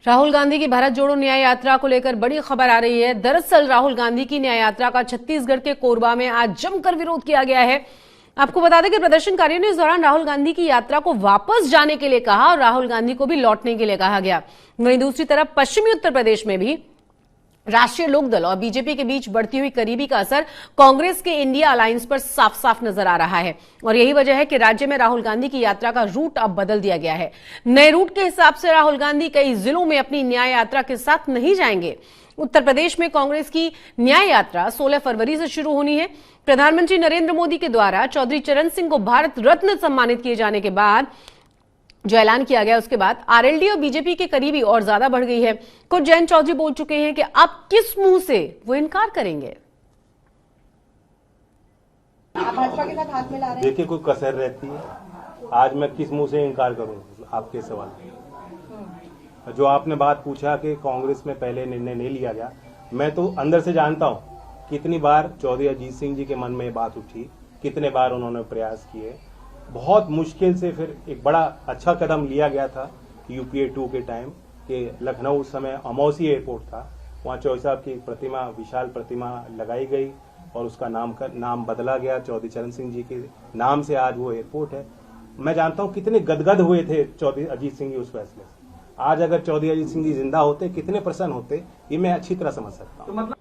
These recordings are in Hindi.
राहुल गांधी की भारत जोड़ो न्याय यात्रा को लेकर बड़ी खबर आ रही है। दरअसल राहुल गांधी की न्याय यात्रा का छत्तीसगढ़ के कोरबा में आज जमकर विरोध किया गया है। आपको बता दें कि प्रदर्शनकारियों ने इस दौरान राहुल गांधी की यात्रा को वापस जाने के लिए कहा और राहुल गांधी को भी लौटने के लिए कहा गया। वहीं दूसरी तरफ पश्चिमी उत्तर प्रदेश में भी राष्ट्रीय लोकदल और बीजेपी के बीच बढ़ती हुई करीबी का असर कांग्रेस के इंडिया अलायंस पर साफ साफ नजर आ रहा है और यही वजह है कि राज्य में राहुल गांधी की यात्रा का रूट अब बदल दिया गया है। नए रूट के हिसाब से राहुल गांधी कई जिलों में अपनी न्याय यात्रा के साथ नहीं जाएंगे। उत्तर प्रदेश में कांग्रेस की न्याय यात्रा 16 फरवरी से शुरू होनी है। प्रधानमंत्री नरेंद्र मोदी के द्वारा चौधरी चरण सिंह को भारत रत्न सम्मानित किए जाने के बाद जो ऐलान किया गया उसके बाद आरएलडी और बीजेपी के करीबी और ज्यादा बढ़ गई है। खुद जयंत चौधरी बोल चुके हैं कि अब किस मुंह से वो इनकार करेंगे। आप भाजपा के साथ हाथ मिला रहे हैं। देखिए कोई कसर रहती है, आज मैं किस मुंह से इनकार करूं आपके सवाल। जो आपने बात पूछा कि कांग्रेस में पहले निर्णय नहीं लिया गया, मैं तो अंदर से जानता हूं कितनी बार चौधरी अजीत सिंह जी के मन में बात उठी, कितने बार उन्होंने प्रयास किए। बहुत मुश्किल से फिर एक बड़ा अच्छा कदम लिया गया था यूपीए 2 के टाइम कि लखनऊ उस समय अमौसी एयरपोर्ट था, वहाँ चौधरी साहब की प्रतिमा, विशाल प्रतिमा लगाई गई और उसका नाम बदला गया। चौधरी चरण सिंह जी के नाम से आज वो एयरपोर्ट है। मैं जानता हूँ कितने गदगद हुए थे चौधरी अजीत सिंह जी उस फैसले से। आज अगर चौधरी अजीत सिंह जी जिंदा होते कितने प्रसन्न होते, ये मैं अच्छी तरह समझ सकता हूँ।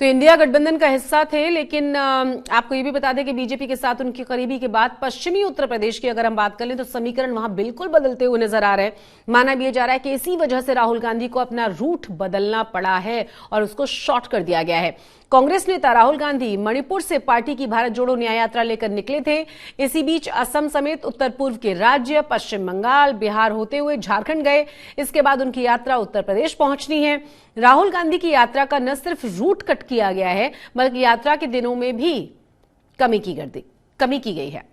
तो इंडिया गठबंधन का हिस्सा थे, लेकिन आपको ये भी बता दें कि बीजेपी के साथ उनकी करीबी के बाद पश्चिमी उत्तर प्रदेश की अगर हम बात कर लें तो समीकरण वहां बिल्कुल बदलते हुए नजर आ रहे हैं। माना भी जा रहा है कि इसी वजह से राहुल गांधी को अपना रूट बदलना पड़ा है और उसको शॉर्ट कर दिया गया है। कांग्रेस नेता राहुल गांधी मणिपुर से पार्टी की भारत जोड़ो न्याय यात्रा लेकर निकले थे। इसी बीच असम समेत उत्तर पूर्व के राज्य, पश्चिम बंगाल, बिहार होते हुए झारखंड गए। इसके बाद उनकी यात्रा उत्तर प्रदेश पहुंचनी है। राहुल गांधी की यात्रा का न सिर्फ रूट कट किया गया है बल्कि यात्रा के दिनों में भी कमी की गई है।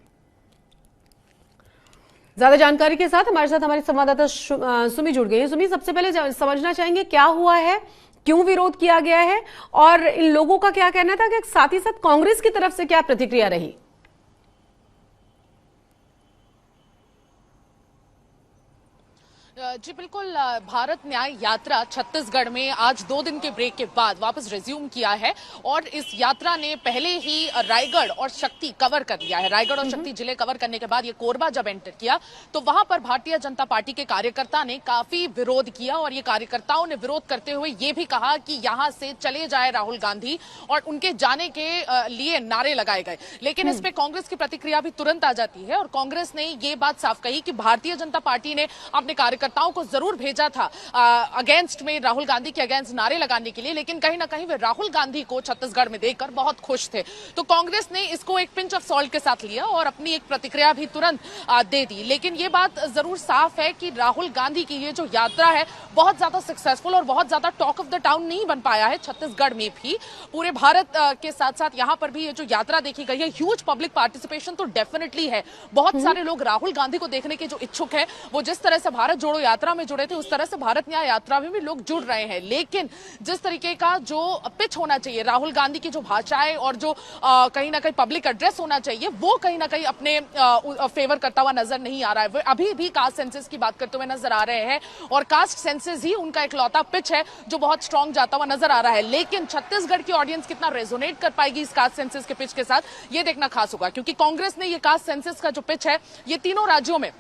ज्यादा जानकारी के साथ हमारे संवाददाता सुमी जुड़ गई है। सुमी, सबसे पहले समझना चाहेंगे क्या हुआ है, क्यों विरोध किया गया है और इन लोगों का क्या कहना था कि साथ ही साथ कांग्रेस की तरफ से क्या प्रतिक्रिया रही? जी बिल्कुल, भारत न्याय यात्रा छत्तीसगढ़ में आज 2 दिन के ब्रेक के बाद वापस रिज्यूम किया है और इस यात्रा ने पहले ही रायगढ़ और शक्ति कवर कर लिया है। रायगढ़ और शक्ति जिले कवर करने के बाद ये कोरबा जब एंटर किया तो वहां पर भारतीय जनता पार्टी के कार्यकर्ता ने काफी विरोध किया और ये कार्यकर्ताओं ने विरोध करते हुए ये भी कहा कि यहां से चले जाए राहुल गांधी और उनके जाने के लिए नारे लगाए गए। लेकिन इस पे कांग्रेस की प्रतिक्रिया भी तुरंत आ जाती है और कांग्रेस ने ये बात साफ कही कि भारतीय जनता पार्टी ने अपने कार्यकर्ताओं को जरूर भेजा था अगेंस्ट में, राहुल गांधी के अगेंस्ट नारे लगाने के लिए, लेकिन कहीं ना कहीं वे राहुल गांधी को छत्तीसगढ़ में देखकर बहुत खुश थे। तो कांग्रेस ने इसको एक पिंच ऑफ सॉल्ट के साथ लिया और अपनी एक प्रतिक्रिया भी तुरंत दे दी। लेकिन ये बात जरूर साफ है कि राहुल गांधी की ये जो यात्रा है बहुत ज्यादा सक्सेसफुल और बहुत ज्यादा टॉक ऑफ द टाउन नहीं बन पाया है। छत्तीसगढ़ में भी, पूरे भारत के साथ साथ यहाँ पर भी ये जो यात्रा देखी गई है, ह्यूज पब्लिक पार्टिसिपेशन तो डेफिनेटली है। बहुत सारे लोग राहुल गांधी को देखने के जो इच्छुक है, वो जिस तरह से भारत जोड़ो यात्रा में जुड़े थे उस तरह से भारत न्याय यात्रा में भी लोग जुड़ रहे हैं। लेकिन जिस तरीके का जो पिच होना चाहिए, राहुल गांधी की जो भाषाएं और जो कहीं ना कहीं पब्लिक एड्रेस होना चाहिए, वो कहीं ना कहीं अपने फेवर करता हुआ नजर नहीं आ रहा है। अभी भी कास्ट सेंसस की बात करते हुए नजर आ रहे हैं और कास्ट सेंसस ही उनका इकलौता पिच है जो बहुत स्ट्रांग जाता हुआ नजर आ रहा है। लेकिन छत्तीसगढ़ की ऑडियंस कितना रेजोनेट कर पाएगी इस कास्ट सेंसस के पिच के साथ, ये देखना खास होगा, क्योंकि कांग्रेस ने ये कास्ट सेंसस का जो पिच है ये तीनों राज्यों में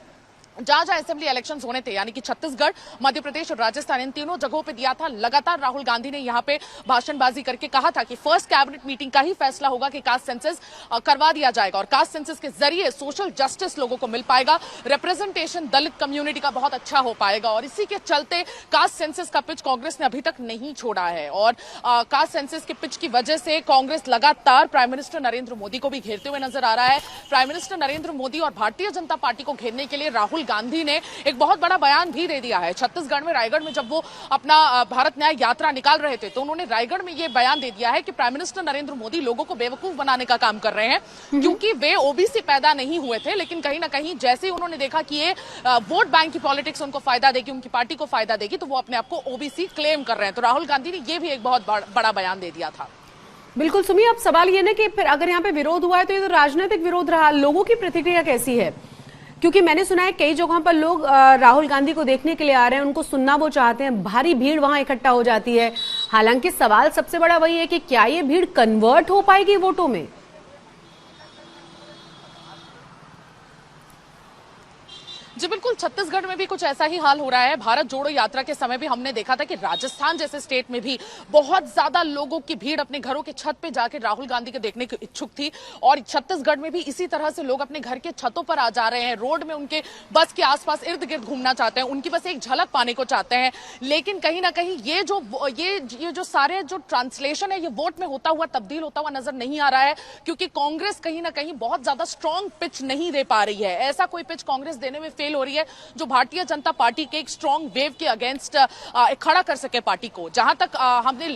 जहां जहां असेंबली इलेक्शंस होने थे, यानी कि छत्तीसगढ़, मध्य प्रदेश और राजस्थान, इन तीनों जगहों पे दिया था। लगातार राहुल गांधी ने यहां पे भाषणबाजी करके कहा था कि फर्स्ट कैबिनेट मीटिंग का ही फैसला होगा कि कास्ट सेंसस करवा दिया जाएगा और कास्ट सेंसस के जरिए सोशल जस्टिस लोगों को मिल पाएगा, रिप्रेजेंटेशन दलित कम्युनिटी का बहुत अच्छा हो पाएगा। और इसी के चलते कास्ट सेंसस का पिच कांग्रेस ने अभी तक नहीं छोड़ा है और कास्ट सेंसस के पिच की वजह से कांग्रेस लगातार प्राइम मिनिस्टर नरेंद्र मोदी को भी घेरते हुए नजर आ रहा है। प्राइम मिनिस्टर नरेंद्र मोदी और भारतीय जनता पार्टी को घेरने के लिए राहुल गांधी ने एक बहुत बड़ा बयान भी दे दिया है। छत्तीसगढ़ में रायगढ़ में जब वो अपना भारत न्याय यात्रा निकाल रहे थे तो उन्होंने रायगढ़ में ये बयान दे दिया है कि प्राइम मिनिस्टर नरेंद्र मोदी लोगों को बेवकूफ बनाने का काम कर रहे हैं, क्योंकि वे ओबीसी पैदा नहीं हुए थे। लेकिन कहीं ना कहीं जैसे ही उन्होंने देखा कि ये वोट बैंक की पॉलिटिक्स उनको फायदा देगी, उनकी पार्टी को फायदा देगी, तो वो अपने आप को ओबीसी क्लेम कर रहे हैं। तो राहुल गांधी ने ये भी एक बहुत बड़ा बयान दे दिया था। बिल्कुल सुमी, अब सवाल ये ना कि फिर अगर यहाँ पे विरोध हुआ है तो ये तो राजनीतिक विरोध रहा, लोगों की प्रतिक्रिया कैसी है? क्योंकि मैंने सुना है कई जगहों पर लोग राहुल गांधी को देखने के लिए आ रहे हैं, उनको सुनना वो चाहते हैं, भारी भीड़ वहां इकट्ठा हो जाती है। हालांकि सवाल सबसे बड़ा वही है कि क्या ये भीड़ कन्वर्ट हो पाएगी वोटों में? जी बिल्कुल, छत्तीसगढ़ में भी कुछ ऐसा ही हाल हो रहा है। भारत जोड़ो यात्रा के समय भी हमने देखा था कि राजस्थान जैसे स्टेट में भी बहुत ज्यादा लोगों की भीड़ अपने घरों के छत पे जाकर राहुल गांधी को देखने की इच्छुक थी, और छत्तीसगढ़ में भी इसी तरह से लोग अपने घर के छतों पर आ जा रहे हैं, रोड में उनके बस के आसपास इर्द गिर्द घूमना चाहते हैं, उनकी बस एक झलक पाने को चाहते हैं। लेकिन कहीं ना कहीं ये जो सारे जो ट्रांसलेशन है ये वोट में होता हुआ तब्दील होता हुआ नजर नहीं आ रहा है, क्योंकि कांग्रेस कहीं ना कहीं बहुत ज्यादा स्ट्रॉन्ग पिच नहीं दे पा रही है। ऐसा कोई पिच कांग्रेस देने में हो रही है जो भारतीय जनता पार्टी के एक स्ट्रॉन्ग वेव के अगेंस्ट खड़ा कर सके पार्टी को। जहां तक हमने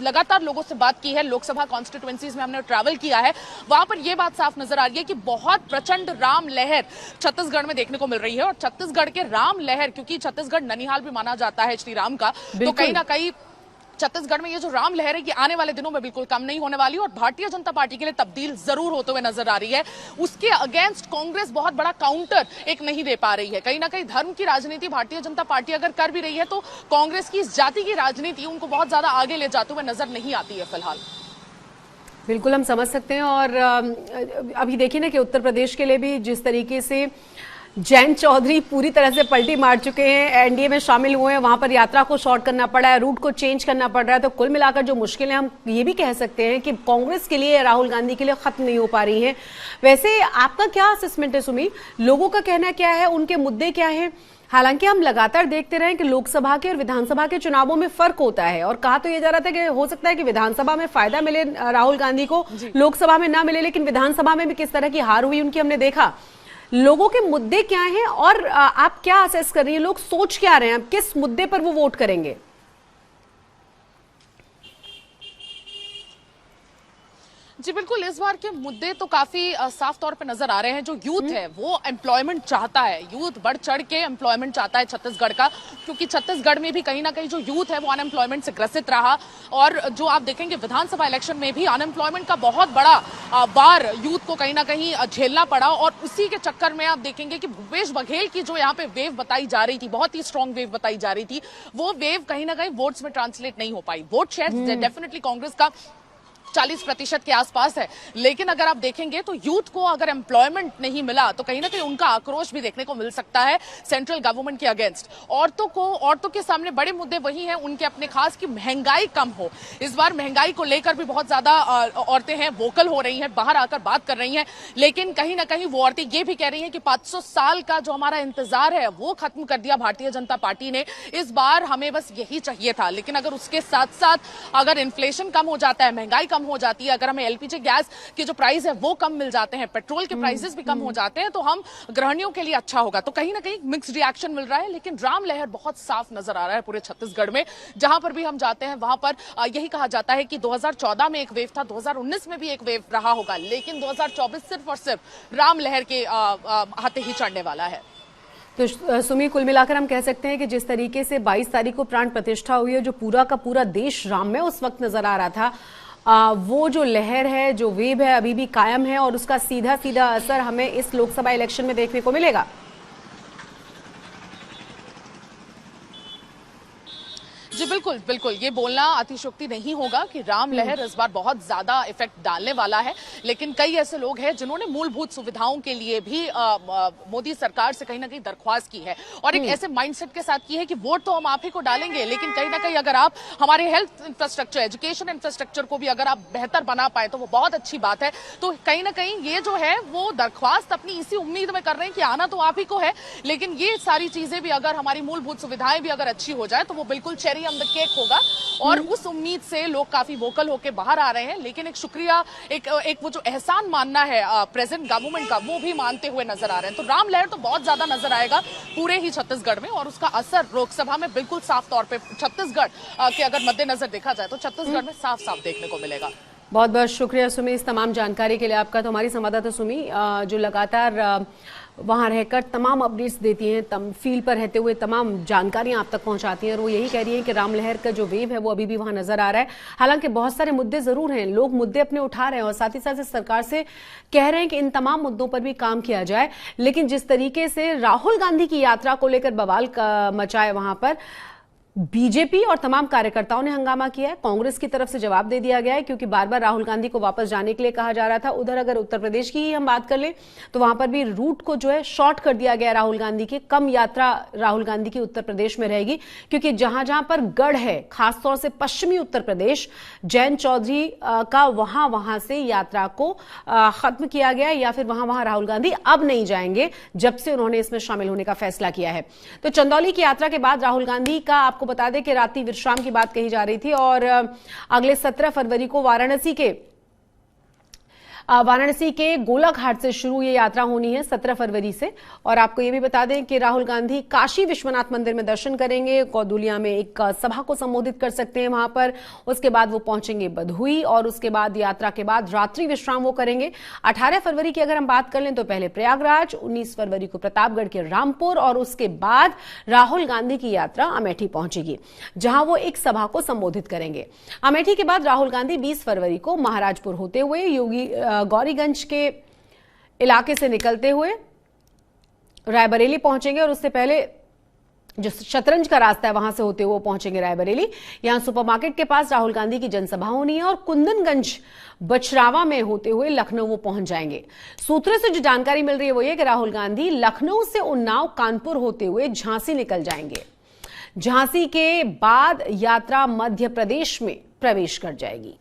लगातार लोगों से बात की है, लोकसभा कॉन्स्टिट्यूएंसीज में हमने ट्रैवल किया है, वहां पर यह बात साफ नजर आ रही है कि बहुत प्रचंड राम लहर छत्तीसगढ़ में देखने को मिल रही है। और छत्तीसगढ़ के राम लहर, क्योंकि छत्तीसगढ़ ननिहाल भी माना जाता है श्री राम का, तो कहीं ना कहीं छत्तीसगढ़ में ये जो राम लहर है ये आने वाले दिनों में बिल्कुल कम नहीं होने वाली, और भारतीय जनता पार्टी के लिए तब्दील जरूर होते हुए नजर आ रही है। उसके अगेंस्ट कांग्रेस बहुत बड़ा काउंटर एक नहीं दे पा रही है। कहीं ना कहीं धर्म की राजनीति भारतीय जनता पार्टी अगर कर भी रही है तो कांग्रेस की इस जाति की राजनीति उनको बहुत ज्यादा आगे ले जाते हुए नजर नहीं आती है फिलहाल। बिल्कुल हम समझ सकते हैं। और अभी देखिए ना कि उत्तर प्रदेश के लिए भी जिस तरीके से जयंत चौधरी पूरी तरह से पलटी मार चुके हैं, एनडीए में शामिल हुए हैं, वहां पर यात्रा को शॉर्ट करना पड़ा है, रूट को चेंज करना पड़ रहा है, तो कुल मिलाकर जो मुश्किलें हम ये भी कह सकते हैं कि कांग्रेस के लिए, राहुल गांधी के लिए खत्म नहीं हो पा रही हैं। वैसे आपका क्या असेसमेंट है सुमी, लोगों का कहना क्या है, उनके मुद्दे क्या है? हालांकि हम लगातार देखते रहे कि लोकसभा के और विधानसभा के चुनावों में फर्क होता है, और कहा तो ये जा रहा था कि हो सकता है कि विधानसभा में फायदा मिले राहुल गांधी को, लोकसभा में ना मिले, लेकिन विधानसभा में भी किस तरह की हार हुई उनकी हमने देखा। लोगों के मुद्दे क्या हैं और आप क्या असेस कर रही हैं, लोग सोच क्या रहे हैं, किस मुद्दे पर वो वोट करेंगे? जी बिल्कुल, इस बार के मुद्दे तो काफी साफ तौर पे नजर आ रहे हैं। जो यूथ है वो एम्प्लॉयमेंट चाहता है, यूथ बढ़ चढ़ के एम्प्लॉयमेंट चाहता है छत्तीसगढ़ का, क्योंकि छत्तीसगढ़ में भी कहीं ना कहीं जो यूथ है वो अनएम्प्लॉयमेंट से ग्रसित रहा। और जो आप देखेंगे विधानसभा इलेक्शन में भी अनएम्प्लॉयमेंट का बहुत बड़ा बार यूथ को कहीं ना कहीं झेलना पड़ा, और उसी के चक्कर में आप देखेंगे कि भूपेश बघेल की जो यहाँ पे वेव बताई जा रही थी, बहुत ही स्ट्रॉन्ग वेव बताई जा रही थी, वो वेव कहीं ना कहीं वोट्स में ट्रांसलेट नहीं हो पाई। वोट शेयर डेफिनेटली कांग्रेस का 40% के आसपास है, लेकिन अगर आप देखेंगे तो यूथ को अगर एम्प्लॉयमेंट नहीं मिला तो कहीं ना कहीं उनका आक्रोश भी देखने को मिल सकता है सेंट्रल गवर्नमेंट के अगेंस्ट। औरतों के सामने बड़े मुद्दे वही हैं उनके अपने, खास की महंगाई कम हो। इस बार महंगाई को लेकर भी बहुत ज्यादा औरतें हैं वोकल हो रही हैं, बाहर आकर बात कर रही हैं, लेकिन कहीं ना कहीं वो औरतें ये भी कह रही हैं कि 500 साल का जो हमारा इंतजार है वो खत्म कर दिया भारतीय जनता पार्टी ने, इस बार हमें बस यही चाहिए था। लेकिन अगर उसके साथ साथ अगर इन्फ्लेशन कम हो जाता है, महंगाई कम हो जाती है, अगर हमें एलपीजी गैस के जो प्राइस है वो कम मिल जाते हैं, पेट्रोल के प्राइसेस भी कम हो जाते हैं, तो हम गृहिणियों के लिए अच्छा होगा। तो कहीं ना कहीं मिक्स्ड रिएक्शन मिल रहा है, लेकिन राम लहर बहुत साफ नजर आ रहा है पूरे छत्तीसगढ़ में। जहां पर भी हम जाते हैं वहां पर यही कहा जाता है कि 2014 में एक वेव था, 2019 में भी एक वेव रहा होगा, लेकिन 2024 सिर्फ और सिर्फ राम लहर के हाथे ही चढ़ने वाला है। तो सुमी, कुल मिलाकर हम कह सकते हैं कि जिस तरीके से 22 तारीख को प्राण प्रतिष्ठा हुई है, जो पूरा का पूरा देश राम में उस वक्त नजर आ रहा था, वो जो लहर है, जो वेव है, अभी भी कायम है, और उसका सीधा सीधा असर हमें इस लोकसभा इलेक्शन में देखने को मिलेगा। जी बिल्कुल बिल्कुल, ये बोलना अतिशयोक्ति नहीं होगा कि राम लहर इस बार बहुत ज्यादा इफेक्ट डालने वाला है, लेकिन कई ऐसे लोग हैं जिन्होंने मूलभूत सुविधाओं के लिए भी मोदी सरकार से कहीं ना कहीं दरख्वास्त की है, और एक ऐसे माइंडसेट के साथ की है कि वोट तो हम आप ही को डालेंगे, लेकिन कहीं ना कहीं अगर आप हमारे हेल्थ इंफ्रास्ट्रक्चर, एजुकेशन इंफ्रास्ट्रक्चर को भी अगर आप बेहतर बना पाए तो वो बहुत अच्छी बात है। तो कहीं ना कहीं ये जो है वो दरख्वास्त अपनी इसी उम्मीद में कर रहे हैं कि आना तो आप ही को है, लेकिन ये सारी चीजें भी अगर हमारी मूलभूत सुविधाएं भी अगर अच्छी हो जाए तो वो बिल्कुल चेरी ऑन द केक होगा, और उस उम्मीद से लोग काफी वोकल होकर बाहर आ रहे हैं। लेकिन एक शुक्रिया, एक वो जो एहसान मानना है प्रेजेंट गवर्नमेंट का, वो भी मानते हुए नजर आ रहे हैं। तो राम लहर तो बहुत ज्यादा नजर आएगा पूरे ही छत्तीसगढ़ में, और उसका असर लोकसभा में बिल्कुल साफ तौर पे छत्तीसगढ़ के अगर मद्देनजर देखा जाए तो छत्तीसगढ़ में साफ साफ देखने को मिलेगा। बहुत बहुत शुक्रिया सुमी इस तमाम जानकारी के लिए आपका। तो हमारी संवाददाता सुमी जो लगातार वहां रहकर तमाम अपडेट्स देती हैं, फील्ड पर रहते हुए तमाम जानकारियां आप तक पहुंचाती हैं। और वो यही कह रही हैं कि राम लहर का जो वेव है वो अभी भी वहां नजर आ रहा है। हालांकि बहुत सारे मुद्दे जरूर हैं, लोग मुद्दे अपने उठा रहे हैं और साथ ही साथ सरकार से कह रहे हैं कि इन तमाम मुद्दों पर भी काम किया जाए। लेकिन जिस तरीके से राहुल गांधी की यात्रा को लेकर बवाल मचा है, वहां पर बीजेपी और तमाम कार्यकर्ताओं ने हंगामा किया है। कांग्रेस की तरफ से जवाब दे दिया गया है, क्योंकि बार बार राहुल गांधी को वापस जाने के लिए कहा जा रहा था। उधर अगर उत्तर प्रदेश की ही हम बात कर लें तो वहां पर भी रूट को जो है शॉर्ट कर दिया गया राहुल गांधी के। कम यात्रा राहुल गांधी की उत्तर प्रदेश में रहेगी, क्योंकि जहां जहां पर गढ़ है, खासतौर से पश्चिमी उत्तर प्रदेश, जयंत चौधरी का वहां से यात्रा को खत्म किया गया, या फिर वहां राहुल गांधी अब नहीं जाएंगे जब से उन्होंने इसमें शामिल होने का फैसला किया है। तो चंदौली की यात्रा के बाद राहुल गांधी का आपको बता दें कि रात्रि विश्राम की बात कही जा रही थी और अगले 17 फरवरी को वाराणसी के गोलाघाट से शुरू ये यात्रा होनी है 17 फरवरी से। और आपको ये भी बता दें कि राहुल गांधी काशी विश्वनाथ मंदिर में दर्शन करेंगे, कौदुलिया में एक सभा को संबोधित कर सकते हैं वहां पर। उसके बाद वो पहुंचेंगे बधुई और उसके बाद यात्रा के बाद रात्रि विश्राम वो करेंगे। 18 फरवरी की अगर हम बात कर लें तो पहले प्रयागराज, 19 फरवरी को प्रतापगढ़ के रामपुर और उसके बाद राहुल गांधी की यात्रा अमेठी पहुंचेगी, जहां वो एक सभा को संबोधित करेंगे। अमेठी के बाद राहुल गांधी 20 फरवरी को महाराजपुर होते हुए गौरीगंज के इलाके से निकलते हुए रायबरेली पहुंचेंगे और उससे पहले जो शतरंज का रास्ता है वहां से होते हुए वो पहुंचेंगे रायबरेली। यहां सुपरमार्केट के पास राहुल गांधी की जनसभा होनी है और कुंदनगंज बछरावा में होते हुए लखनऊ वो पहुंच जाएंगे। सूत्रों से जो जानकारी मिल रही है वो ये कि राहुल गांधी लखनऊ से उन्नाव, कानपुर होते हुए झांसी निकल जाएंगे। झांसी के बाद यात्रा मध्य प्रदेश में प्रवेश कर जाएगी।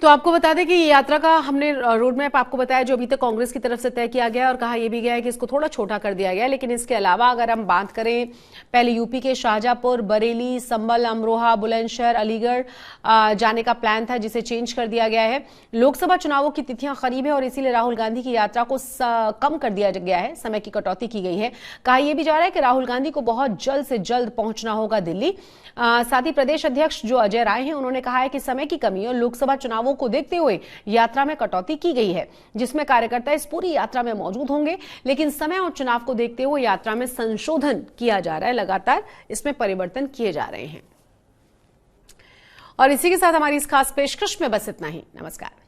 तो आपको बता दें कि ये यात्रा का हमने रोड मैप आपको बताया जो अभी तक कांग्रेस की तरफ से तय किया गया और कहा यह भी गया है कि इसको थोड़ा छोटा कर दिया गया। लेकिन इसके अलावा अगर हम बात करें, पहले यूपी के शाहजहांपुर, बरेली, संभल, अमरोहा, बुलंदशहर, अलीगढ़ जाने का प्लान था, जिसे चेंज कर दिया गया है। लोकसभा चुनावों की तिथियां करीब है और इसीलिए राहुल गांधी की यात्रा को कम कर दिया गया है, समय की कटौती की गई है। कहा यह भी जा रहा है कि राहुल गांधी को बहुत जल्द से जल्द पहुंचना होगा दिल्ली। साथ ही प्रदेश अध्यक्ष जो अजय राय हैं उन्होंने कहा है कि समय की कमी और लोकसभा चुनावों को देखते हुए यात्रा में कटौती की गई है, जिसमें कार्यकर्ता इस पूरी यात्रा में मौजूद होंगे। लेकिन समय और चुनाव को देखते हुए यात्रा में संशोधन किया जा रहा है, लगातार इसमें परिवर्तन किए जा रहे हैं। और इसी के साथ हमारी इस खास पेशकश में बस इतना ही। नमस्कार।